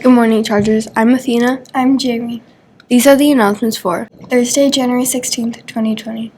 Good morning, Chargers. I'm Athena. I'm Jamie. These are the announcements for Thursday, January 16th, 2020.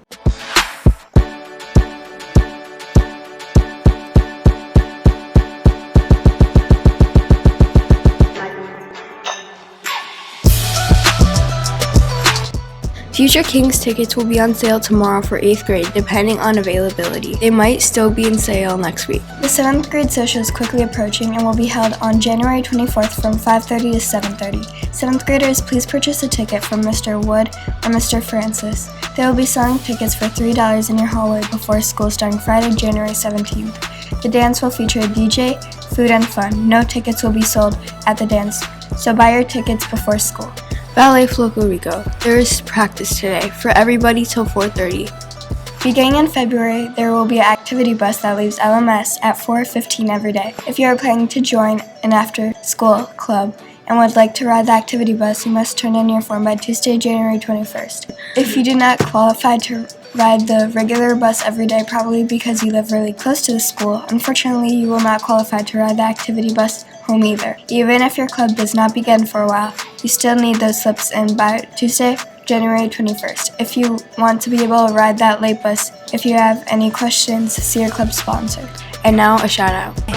Future Kings tickets will be on sale tomorrow for 8th grade, depending on availability. They might still be in sale next week. The 7th grade social is quickly approaching and will be held on January 24th from 5:30 to 7:30. 7th graders, please purchase a ticket from Mr. Wood or Mr. Francis. They will be selling tickets for $3 in your hallway before school starting Friday, January 17th. The dance will feature a DJ, food, and fun. No tickets will be sold at the dance, so buy your tickets before school. Ballet Floco Rico. There is practice today for everybody till 4:30. Beginning in February, there will be an activity bus that leaves LMS at 4:15 every day. If you are planning to join an after-school club and would like to ride the activity bus, you must turn in your form by Tuesday, January 21st. If you do not qualify to ride the regular bus every day, probably because you live really close to the school, unfortunately you will not qualify to ride the activity bus home either. Even if your club does not begin for a while, you still need those slips in by Tuesday, January 21st. If you want to be able to ride that late bus, if you have any questions, see your club sponsor. And now a shout out. We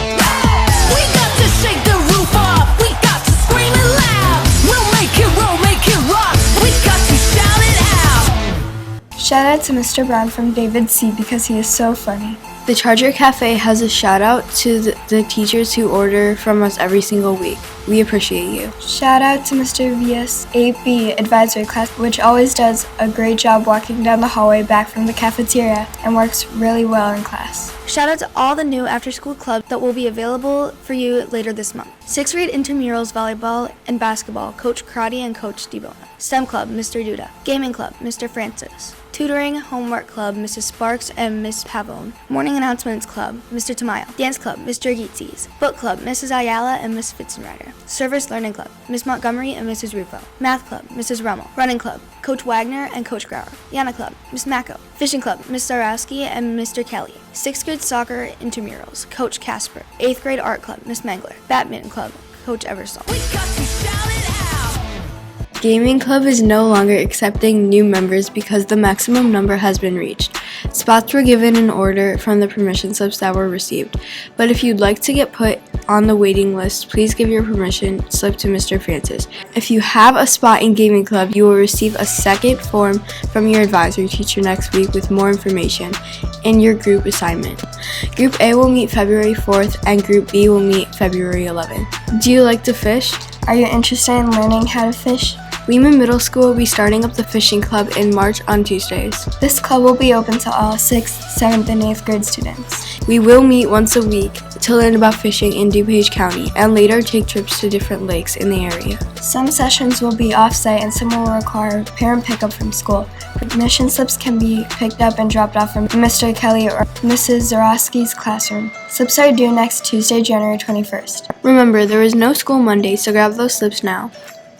got to shake the roof off. We got to scream it loud. We'll make it roll, make it rock. We got to shout it out. Shout out to Mr. Brown from David C. because he is so funny. The Charger Cafe has a shout out to the teachers who order from us every single week. We appreciate you. Shout out to Mr. Vias, AP Advisory Class, which always does a great job walking down the hallway back from the cafeteria and works really well in class. Shout out to all the new after-school clubs that will be available for you later this month. 6th grade INTERMURALS volleyball and basketball, Coach CROTTY and Coach DIBONA. STEM club, Mr. Duda. Gaming club, Mr. Francis. Tutoring homework club, Mrs. Sparks and Miss Pavone. Morning announcements club, Mr. Tamayo. Dance club, Mr. Geetsies. Book club, Mrs. Ayala and Miss Fitzenrider. Service learning club, Miss Montgomery and Mrs. RUFO. Math club, Mrs. Rummel. Running club, Coach Wagner and Coach Grauer. Yana club, Miss Mako. Fishing club, Miss ZURAWSKI and Mr. Kelly. 6th grade soccer INTERMURALS, Coach CASPER. 8th grade art club, Miss Mangler. Badminton club, Coach Eversole. We got to shout it out. Gaming Club is no longer accepting new members because the maximum number has been reached. Spots were given in order from the permission slips that were received. But if you'd like to get put on the waiting list, please give your permission slip to Mr. Francis. If you have a spot in Gaming Club, you will receive a second form from your advisory teacher next week with more information and your group assignment. Group A will meet February 4th and Group B will meet February 11th. Do you like to fish? Are you interested in learning how to fish? Lehman Middle School will be starting up the fishing club in March on Tuesdays. This club will be open to all 6th, 7th, and 8th grade students. We will meet once a week to learn about fishing in DuPage County and later take trips to different lakes in the area. Some sessions will be off-site and some will require parent pickup from school. Permission slips can be picked up and dropped off from Mr. Kelly or Mrs. ZURAWSKI's classroom. Slips are due next Tuesday, January 21st. Remember, there is no school Monday, so grab those slips now.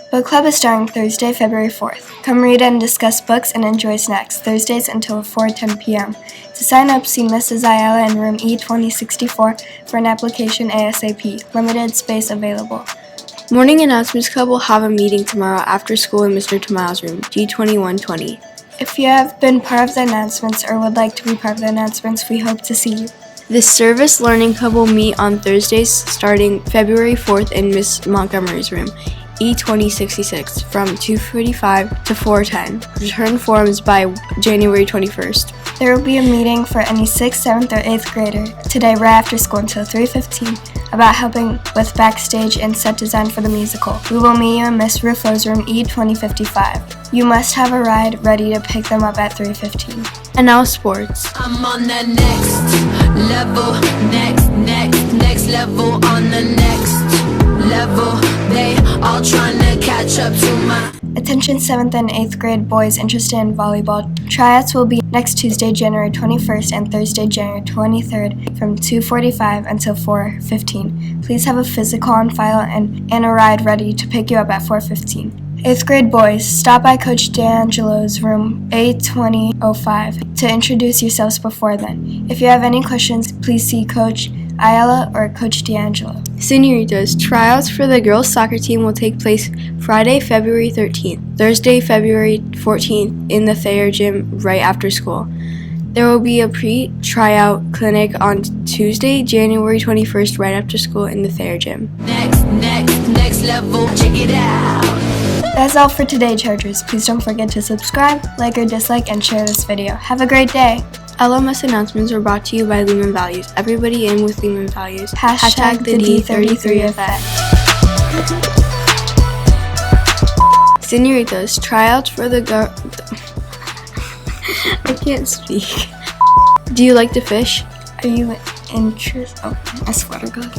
Book Club is starting Thursday, February 4th. Come read and discuss books and enjoy snacks, Thursdays until 4:10 p.m. To sign up, see Mrs. Ayala in room E2064 for an application ASAP. Limited space available. Morning Announcements Club will have a meeting tomorrow after school in Mr. Tamayo's room, G2120. If you have been part of the announcements or would like to be part of the announcements, we hope to see you. The Service Learning Club will meet on Thursdays starting February 4th in Miss Montgomery's room, E2066 from 2:45 to 4:10. Return forms by January 21st. There will be a meeting for any 6th, 7th, or 8th grader today right after school until 3:15 about helping with backstage and set design for the musical. We will meet you in Miss RUFO's room E2055. You must have a ride ready to pick them up at 3:15. And now sports. I'm on that next level, next level, on the next level. They all trying to catch up to my. Attention 7th and 8th grade boys interested in volleyball. Tryouts will be next Tuesday, January 21st and Thursday, January 23rd from 2:45 until 4:15. Please have a physical on file and a ride ready to pick you up at 4:15. 8th grade boys, stop by Coach D'Angelo's room A2005 to introduce yourselves before then. If you have any questions, please see Coach Ayala or Coach D'Angelo. Senoritas, tryouts for the girls soccer team will take place Friday, February 13th, Thursday, February 14th in the Thayer Gym right after school. There will be a pre-tryout clinic on Tuesday, January 21st right after school in the Thayer Gym. Next level, check it out. That's all for today, Chargers. Please don't forget to subscribe, like or dislike, and share this video. Have a great day. LMS announcements are brought to you by Lehman Values. Everybody in with Lehman Values. Hashtag the D33 effect. Senoritas, tryouts for the I can't speak. Do you like to fish? Are you interested? Oh, I swear to God.